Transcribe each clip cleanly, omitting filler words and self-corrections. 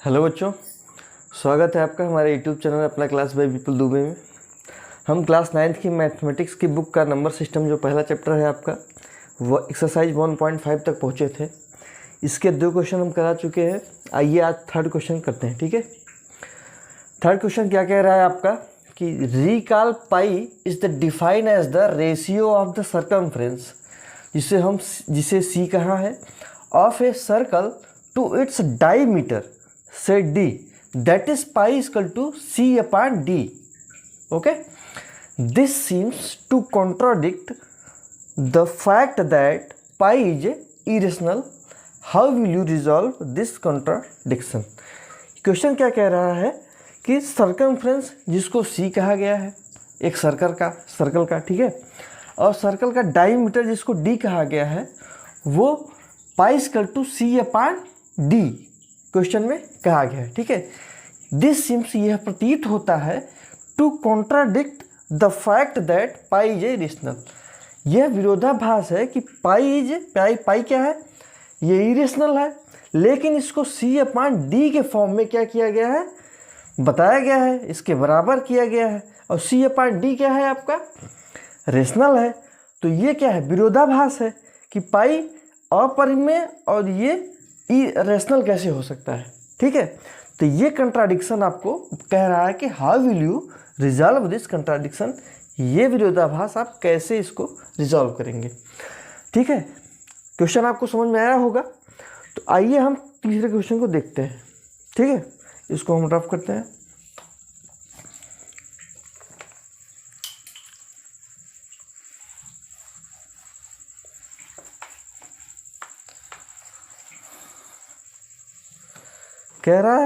Hello बच्चों, स्वागत है आपका हमारे यूट्यूब चैनल अपना क्लास बाय विपुल दुबे में। हम क्लास 9th की मैथमेटिक्स की बुक का नंबर सिस्टम जो पहला चैप्टर है आपका वो एक्सरसाइज 1.5 तक पहुँचे थे। इसके 2 क्वेश्चन हम करा चुके हैं। आइए आज थर्ड क्वेश्चन करते हैं। ठीक है, थर्ड क्वेश्चन क्या कह रहा है आपका कि recall pi is the define as the ratio of the circumference, जिसे सी कहा है, of a circle to its diameter से d, that is pi is equal to c upon d. Okay, this seems to contradict the fact that pi is irrational. How will you resolve this contradiction? Question क्या कह रहा है कि circumference जिसको c कहा गया है एक सर्कल का ठीक है, और सर्कल का डायमीटर जिसको d कहा गया है वो pi is equal to c upon d question में कहा गया है। ठीक है, दिस सिम्स यह प्रतीत होता है to contradict the fact that pi is irrational. यह विरोधाभास है कि पाई क्या है, ये इरेशनल है, लेकिन इसको सी अपॉन डी के फॉर्म में क्या किया गया है, बताया गया है, इसके बराबर किया गया है, और सी अपॉन डी क्या है आपका, रेशनल है। तो ये क्या है, विरोधाभास है कि पाई अपरिमेय और ये रेशनल कैसे हो सकता है। ठीक है, तो ये कंट्राडिक्शन आपको कह रहा है कि how will you resolve this contradiction, ये विरोधाभास आप कैसे इसको रिजॉल्व करेंगे। ठीक है, क्वेश्चन आपको समझ में आया होगा। तो आइए हम तीसरे क्वेश्चन को देखते हैं। ठीक है, इसको हम रफ करते हैं। कह रहा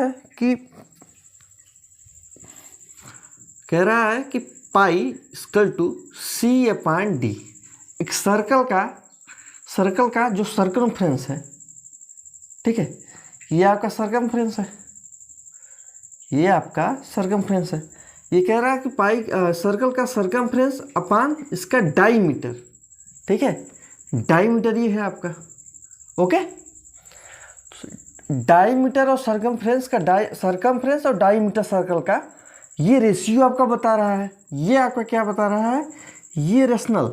है कि pi equal to C upon D. एक सर्कल का जो सर्कमफ्रेंस है, ठीक है, ये आपका सर्कमफ्रेंस है, ये आपका सर्कमफ्रेंस है। ये कह रहा है कि पाई सर्कल का सर्कमफ्रेंस अपॉन इसका डायमीटर। ठीक है, डायमीटर ये है आपका। ओके, डायमीटर और सर्कमफ्रेंस और डायमीटर सर्कल का ये रेशियो आपका बता रहा है। ये आपका क्या बता रहा है, ये रेशनल,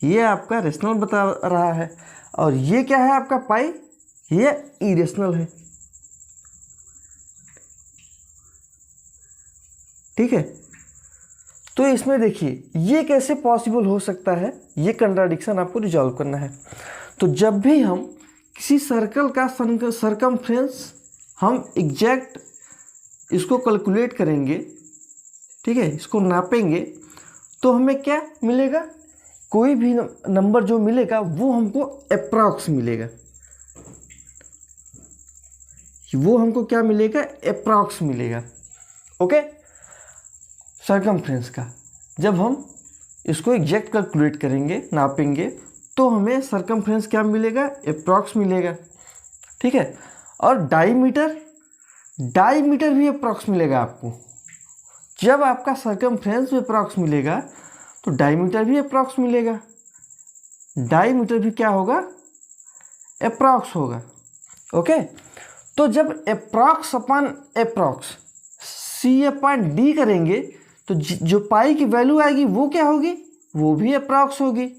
ये आपका रेशनल बता रहा है, और ये क्या है आपका पाई, ये इरेशनल है। ठीक है, तो इसमें देखिए ये कैसे पॉसिबल हो सकता है, ये कंट्राडिक्शन आपको रिजॉल्व करना है। तो जब भी हम किसी सर्कल का सर्कमफ्रेंस हम एग्जैक्ट इसको कैलकुलेट करेंगे, ठीक है, इसको नापेंगे, तो हमें क्या मिलेगा, कोई भी नंबर जो मिलेगा वो हमको अप्रॉक्स मिलेगा। वो हमको क्या मिलेगा, अप्रॉक्स मिलेगा। ओके, सर्कमफ्रेंस का जब हम इसको एग्जैक्ट कैलकुलेट करेंगे, नापेंगे, तो हमें सर्कमफ्रेंस क्या मिलेगा, अप्रॉक्स मिलेगा। ठीक है, और डायमीटर भी अप्रॉक्स मिलेगा आपको। जब आपका सर्कमफ्रेंस भी अप्रॉक्स मिलेगा तो डायमीटर भी अप्रॉक्स मिलेगा। डायमीटर भी क्या होगा, अप्रॉक्स होगा। ओके, तो जब अप्रॉक्स अपॉन अप्रॉक्स सी अपॉन डी करेंगे तो जो पाई की वैल्यू आएगी वो क्या होगी, वो भी अप्रॉक्स होगी।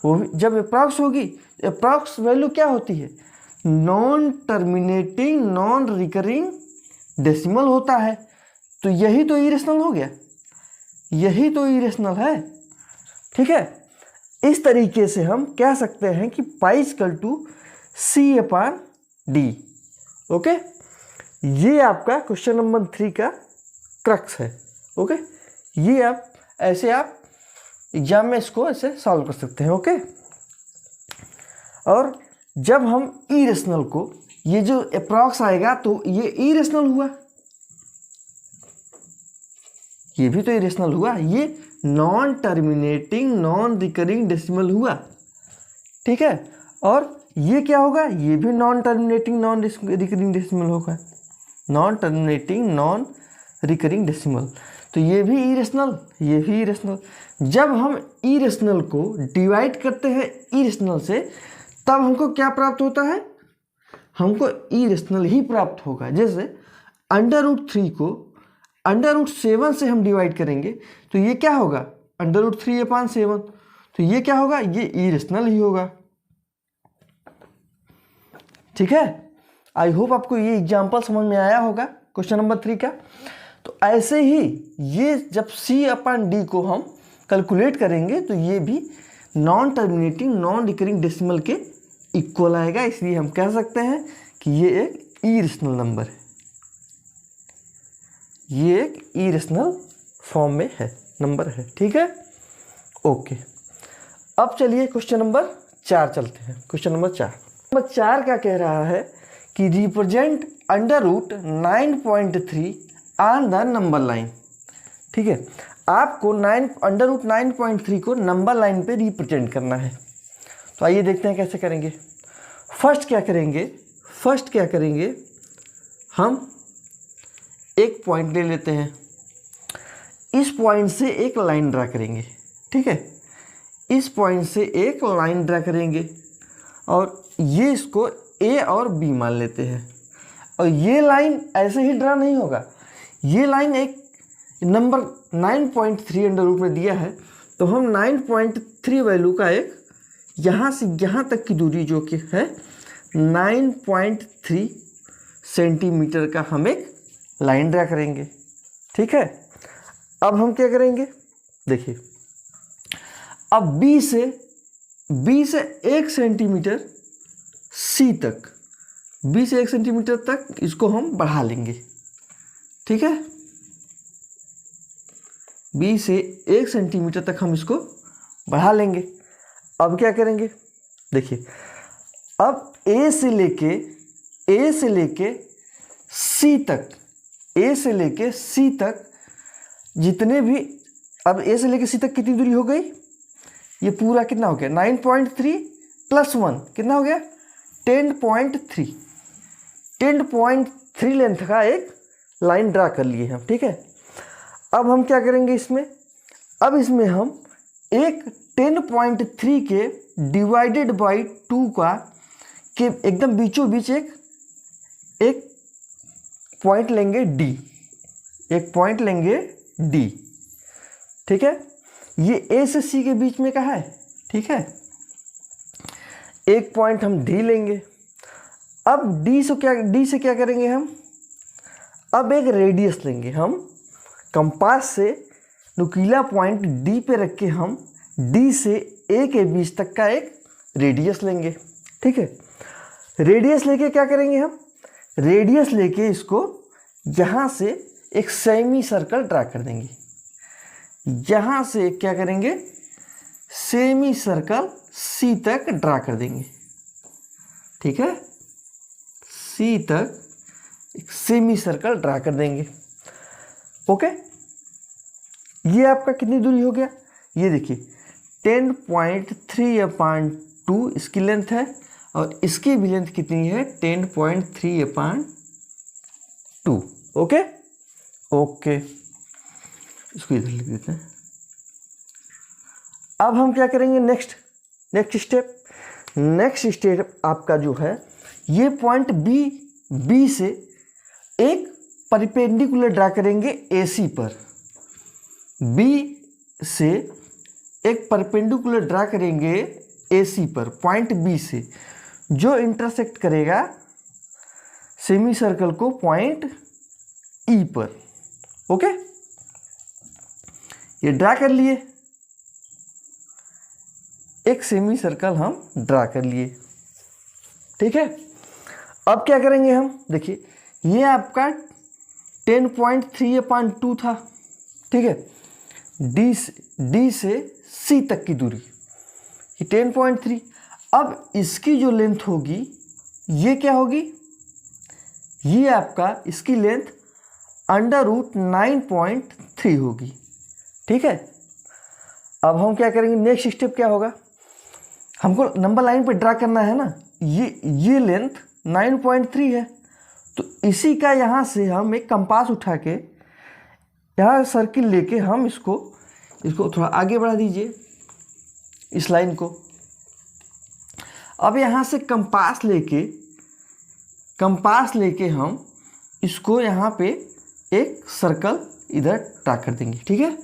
वो भी जब अप्रॉक्स होगी, अप्रॉक्स वैल्यू क्या होती है, non terminating non recurring decimal होता है। तो यही तो इरेशनल हो गया, यही तो इरेशनल है। ठीक है, इस तरीके से हम कह सकते हैं कि pi equal to C upon D. Okay, ये आपका क्वेश्चन नंबर 3 का क्रक्स है। ओके, ये आप एग्जाम में इसको ऐसे सॉल्व कर सकते हैं। ओके, और जब हम इरेशनल को, ये जो अप्रॉक्स आएगा तो ये इरेशनल हुआ, ये भी तो इरेशनल हुआ, ये non terminating non recurring decimal हुआ। ठीक है, और ये क्या होगा, ये भी non terminating non recurring decimal होगा, non terminating non recurring decimal. तो ये भी इरेशनल, ये भी इरेशनल। जब हम इरेशनल को डिवाइड करते हैं इरेशनल से, तब हमको क्या प्राप्त होता है, हमको इरेशनल ही प्राप्त होगा। जैसे √3 को √7 से हम डिवाइड करेंगे तो ये क्या होगा, √3/7। तो ये क्या होगा, ये इरेशनल ही होगा। ठीक है, आई होप आपको ये एग्जाम्पल समझ में आया होगा क्वेश्चन नंबर 3 का। तो ऐसे ही ये जब C/D को हम कैलकुलेट करेंगे तो ये भी non terminating non recurring decimal के इक्वल आएगा, इसलिए हम कह सकते हैं कि ये एक इरेशनल नंबर है, ये एक इरेशनल फॉर्म में है, नंबर है। ठीक है, ओके। अब चलिए क्वेश्चन नंबर 4 चलते हैं। क्वेश्चन नंबर 4 क्या कह रहा है कि represent √9.3 on the number line. ठीक है, आपको √9.3 को नंबर लाइन पे रिप्रेजेंट करना है। तो आइए देखते हैं कैसे करेंगे। फर्स्ट क्या करेंगे, हम एक पॉइंट ले लेते हैं, इस पॉइंट से एक लाइन ड्रा करेंगे। ठीक है, इस पॉइंट से एक लाइन ड्रा करेंगे और ये इसको A और B मान लेते हैं। और ये लाइन ऐसे ही ड्रा नहीं होगा, ये लाइन एक नंबर 9.3 अंडर रूट में दिया है, तो हम 9.3 वैल्यू का एक यहाँ से यहाँ तक की दूरी जो कि है 9.3 सेंटीमीटर का हम एक लाइन ड्रा करेंगे। ठीक है, अब हम क्या करेंगे, देखिए, अब B से 1 सेंटीमीटर C तक, B से 1 सेंटीमीटर तक इसको हम बढ़ा लेंगे। ठीक है, B से 1 सेंटीमीटर तक हम इसको बढ़ा लेंगे। अब क्या करेंगे, देखिए, अब A से लेके C तक जितने भी, अब A से लेके C तक कितनी दूरी हो गई, ये पूरा कितना हो गया 9.3 + 1 कितना हो गया 10.3 लेंथ का एक लाइन ड्रा कर लिए हम। ठीक है, अब हम क्या करेंगे इसमें, अब इसमें हम एक 10.3 के डिवाइडेड बाई 2 का के एकदम बीचों बीच एक पॉइंट लेंगे D, एक पॉइंट लेंगे D। ठीक है, ये A से C के बीच में कहाँ है। ठीक है, एक पॉइंट हम D लेंगे। अब D से क्या करेंगे हम, अब एक रेडियस लेंगे, हम कंपास से नुकीला पॉइंट D पे रख के हम D से A के बीच तक का एक रेडियस लेंगे। ठीक है, रेडियस लेके क्या करेंगे हम, रेडियस लेके इसको यहाँ से एक सेमी सर्कल ड्रा कर देंगे। यहाँ से क्या करेंगे, सेमी सर्कल C तक ड्रा कर देंगे। ठीक है, C तक एक सेमी सर्कल ड्रा कर देंगे। ओके, ये आपका कितनी दूरी हो गया, ये देखिए 10.3/2 इसकी लेंथ है और इसकी भी लेंथ कितनी है 10.3/2। ओके, इसको इधर लिख देते हैं। अब हम क्या करेंगे, नेक्स्ट स्टेप आपका जो है, ये पॉइंट बी से एक परपेंडिकुलर ड्रा करेंगे AC पर। B से एक परपेंडिकुलर ड्रा करेंगे AC पर पॉइंट B से, जो इंटरसेक्ट करेगा सेमी सर्कल को पॉइंट E पर। ओके, ये ड्रा कर लिए, एक सेमी सर्कल हम ड्रा कर लिए। ठीक है, अब क्या करेंगे हम, देखिए, ये आपका 10.3/2 था। ठीक है, D से C तक की दूरी ये 10.3। अब इसकी जो लेंथ होगी ये क्या होगी, ये आपका इसकी लेंथ √9.3 होगी। ठीक है, अब हम क्या करेंगे, नेक्स्ट स्टेप क्या होगा, हमको नंबर लाइन पे ड्रा करना है ना, ये लेंथ 9.3 है, तो इसी का यहाँ से हम एक कंपास उठा के यहाँ सर्किल लेके हम इसको थोड़ा आगे बढ़ा दीजिए इस लाइन को। अब यहाँ से कंपास लेके कंपास लेके हम इसको यहाँ पे एक सर्कल इधर ड्रा कर देंगे, ठीक है।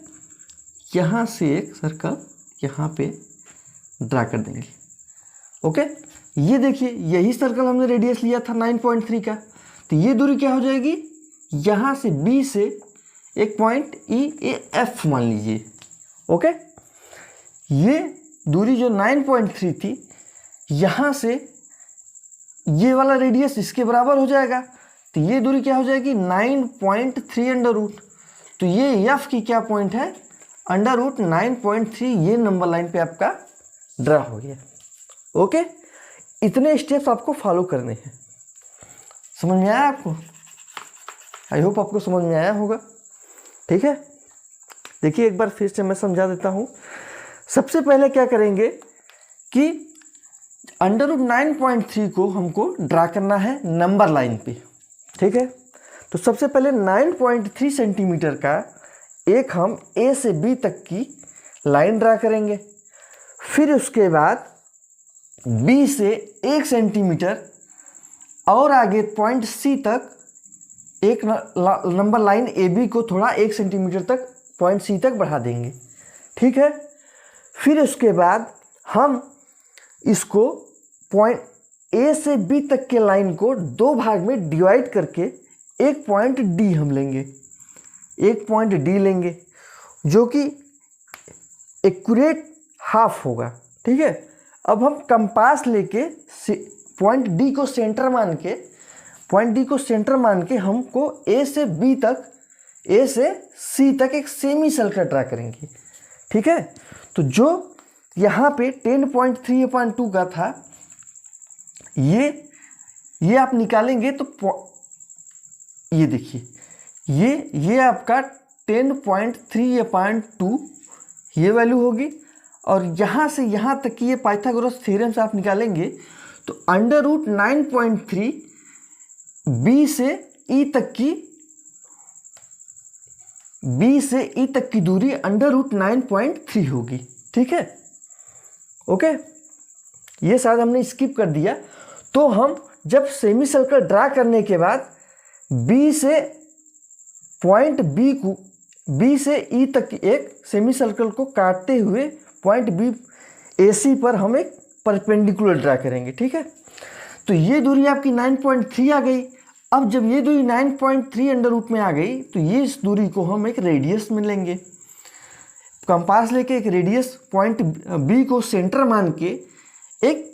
यहाँ से एक सर्कल यहाँ पे ड्रा कर देंगे, ओके। ये देखिए यही सर्कल हमने रेडियस लिया था 9.3 का, तो ये दूरी क्या हो जाएगी, यहाँ से बी से एक पॉइंट ई ए एफ मान लीजिए, ओके। ये दूरी जो 9.3 थी, यहाँ से ये वाला रेडियस इसके बराबर हो जाएगा, तो ये दूरी क्या हो जाएगी 9.3 अंडर रूट। तो ये एफ की क्या पॉइंट है, अंडर रूट 9.3, ये नंबर लाइन पे आपका ड्रा हो गया, ओके। इतने स्टेप्स आपको फॉलो करने हैं। समझ में आया आपको? आई होप आपको समझ में आया होगा, ठीक है। देखिए एक बार फिर से मैं समझा देता हूँ। सबसे पहले क्या करेंगे कि अंडर रूट 9.3 को हमको ड्रा करना है नंबर लाइन पे, ठीक है। तो सबसे पहले 9.3 सेंटीमीटर का एक हम ए से बी तक की लाइन ड्रा करेंगे। फिर उसके बाद बी से 1 सेंटीमीटर और आगे पॉइंट सी तक एक नंबर लाइन ए बी को थोड़ा 1 सेंटीमीटर तक पॉइंट सी तक बढ़ा देंगे, ठीक है। फिर उसके बाद हम इसको पॉइंट ए से बी तक के लाइन को 2 भाग में डिवाइड करके एक पॉइंट डी हम लेंगे, एक पॉइंट डी लेंगे जो कि एक्यूरेट हाफ होगा, ठीक है। अब हम कंपास लेके पॉइंट डी को सेंटर मान के हमको ए से बी तक, ए से सी तक एक सेमी सर्कल ड्रा करेंगे, ठीक है। तो जो यहाँ पे 10.3/2 का था, ये आप निकालेंगे तो ये देखिए ये आपका 10.3/2 ये वैल्यू होगी। और यहाँ से यहाँ तक की ये पाइथागोरस थ्योरम से आप निकालेंगे तो अंडर रूट 9.3 बी से ई तक की दूरी अंडर रूट 9.3 होगी, ठीक है, ओके। ये शायद हमने स्किप कर दिया। तो हम जब सेमी सर्कल ड्रा करने के बाद बी से पॉइंट बी से ई तक एक सेमी सर्कल को काटते हुए पॉइंट बी AC पर हम एक परपेंडिकुलर ड्रा करेंगे, ठीक है। तो ये दूरी आपकी 9.3 आ गई। अब जब ये दूरी 9.3 अंडर रूट में आ गई तो ये इस दूरी को हम एक रेडियस में लेंगे। कंपास लेके एक रेडियस पॉइंट बी को सेंटर मान के एक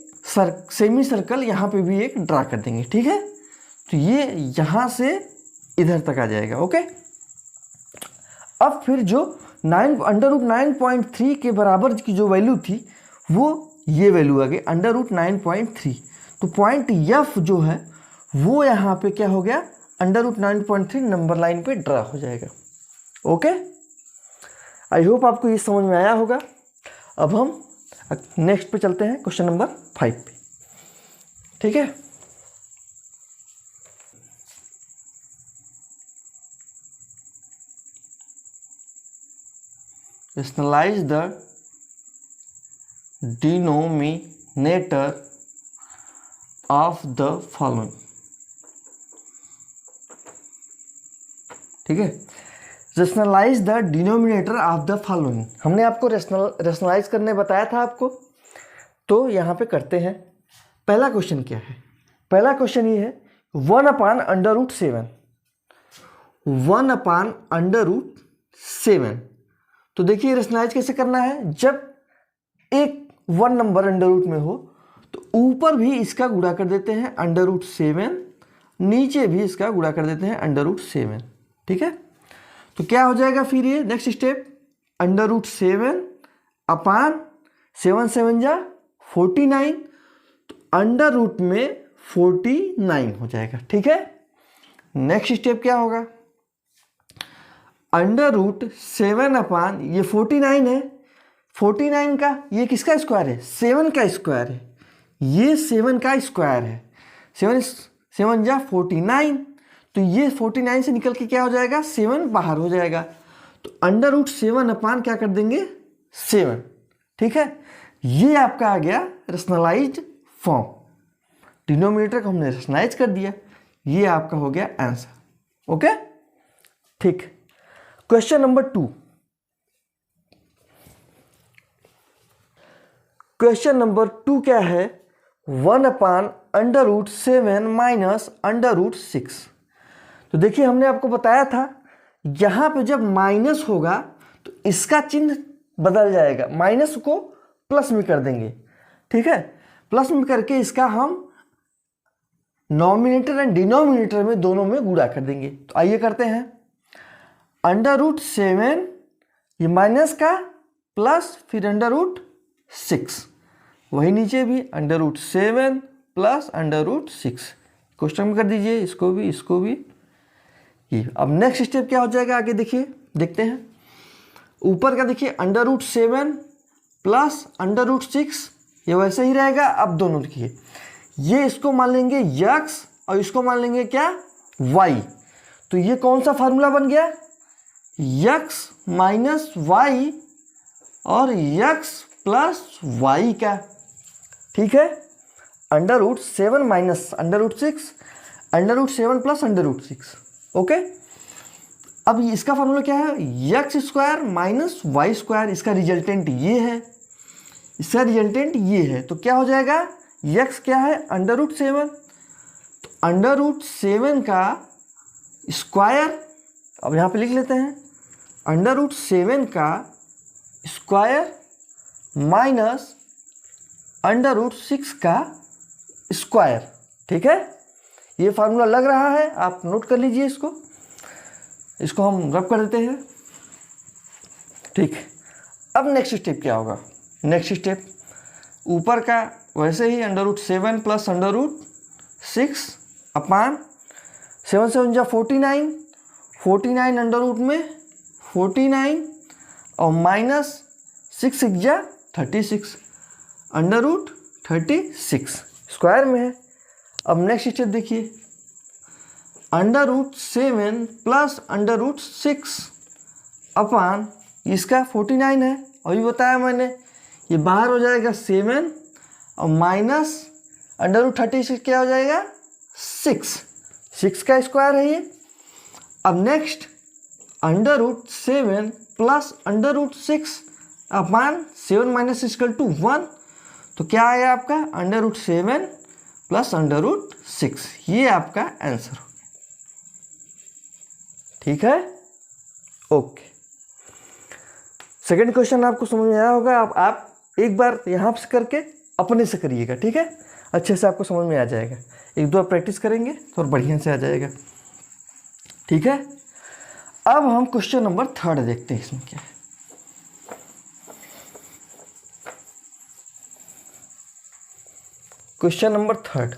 सेमी सर्कल यहाँ पे भी एक ड्रा कर देंगे, ठीक है। तो ये यहाँ से इधर तक आ जाएगा, ओके। अब फिर जो अंडर रूट 9.3 के बराबर की जो वैल्यू थी वो ये वैल्यू आ गई अंडर रूट 9.3। तो पॉइंट एफ जो है वो यहाँ पे क्या हो गया, अंडर रूट 9.3 नंबर लाइन पे ड्रा हो जाएगा, ओके। आई होप आपको ये समझ में आया होगा। अब हम नेक्स्ट पे चलते हैं, क्वेश्चन नंबर 5 पे, ठीक है। Rationalize the denominator of the following, ठीक है। Rationalise the denominator of the following, हमने आपको रेशनलाइज करने बताया था आपको, तो यहाँ पे करते हैं। पहला क्वेश्चन क्या है, पहला क्वेश्चन ये है 1/√7, 1/√7। तो देखिए रेशनलाइज कैसे करना है, जब एक 1 नंबर अंडर रूट में हो तो ऊपर भी इसका गुणा कर देते हैं √7, नीचे भी इसका गुणा कर देते हैं √7, ठीक है। तो क्या हो जाएगा फिर ये नेक्स्ट स्टेप, √7 अपान 7 7 जा 49, तो अंडर रूट में 49 हो जाएगा, ठीक है। नेक्स्ट स्टेप क्या होगा, √7 अपान ये 49 है, 49 का ये किसका स्क्वायर है, 7 का स्क्वायर है, ये 7 का स्क्वायर है, 7 7 जा 49, तो ये 49 से निकल के क्या हो जाएगा, 7 बाहर हो जाएगा। तो √7 अपान क्या कर देंगे 7, ठीक है। ये आपका आ गया रेशनलाइज्ड फॉर्म, डिनोमिनेटर को हमने रेशनलाइज कर दिया। ये आपका हो गया आंसर। ओके, ठीक। Question number 2। क्वेश्चन नंबर 2 क्या है? 1/√7 माइनस √6। तो देखिए हमने आपको बताया था यहां पे जब माइनस होगा तो इसका चिन्ह बदल जाएगा, माइनस को प्लस में कर देंगे, ठीक है। प्लस में करके इसका हम नॉमिनेटर एंड डिनोमिनेटर में दोनों में गुणा कर देंगे। तो आइए करते हैं। √7 ये माइनस का प्लस फिर √6, वही नीचे भी √7 प्लस √6। क्वेश्चन में कर दीजिए इसको भी ये। अब नेक्स्ट स्टेप क्या हो जाएगा आगे देखिए, देखते हैं। ऊपर का देखिए √7 प्लस √6 ये वैसे ही रहेगा। अब दोनों देखिए, ये इसको मान लेंगे x और इसको मान लेंगे क्या, y। तो ये कौन सा फार्मूला बन गया, x माइनस वाई और x प्लस वाई का, ठीक है। √7 माइनस √6, √7 प्लस √6। ओके, अब इसका फार्मूला क्या है, x² माइनस वाई स्क्वायर। इसका रिजल्टेंट ये है, इसका रिजल्टेंट ये है। तो क्या हो जाएगा, x क्या है, √7, तो √7 का स्क्वायर, अब यहाँ पे लिख लेते हैं √7 का स्क्वायर माइनस √6 का स्क्वायर, ठीक है। ये फार्मूला लग रहा है, आप नोट कर लीजिए इसको हम रब कर देते हैं, ठीक। अब नेक्स्ट स्टेप क्या होगा, नेक्स्ट स्टेप ऊपर का वैसे ही √7 प्लस √6 अपान 7 7 जा 49, 49 अंडर रूट में 49 और माइनस 6 6 जा 36 √36 स्क्वायर में है। अब नेक्स्ट स्टेप देखिए, √7 प्लस √6 अपान इसका 49 है, अभी बताया मैंने, ये बाहर हो जाएगा 7 और माइनस √36 क्या हो जाएगा 6 का स्क्वायर है ये। अब next √7 plus √6 upon 7 minus equal to 1, तो क्या आया आपका √7 प्लस √6, ये आपका आंसर हो गया, ठीक है। ओके, सेकंड क्वेश्चन आपको समझ में आया होगा। आप एक बार यहाँ से करके अपने से करिएगा, ठीक है, अच्छे से आपको समझ में आ जाएगा। एक दो बार प्रैक्टिस करेंगे तो और बढ़िया से आ जाएगा, ठीक है। अब हम क्वेश्चन नंबर 3 देखते हैं, इसमें क्या है। Question number 3,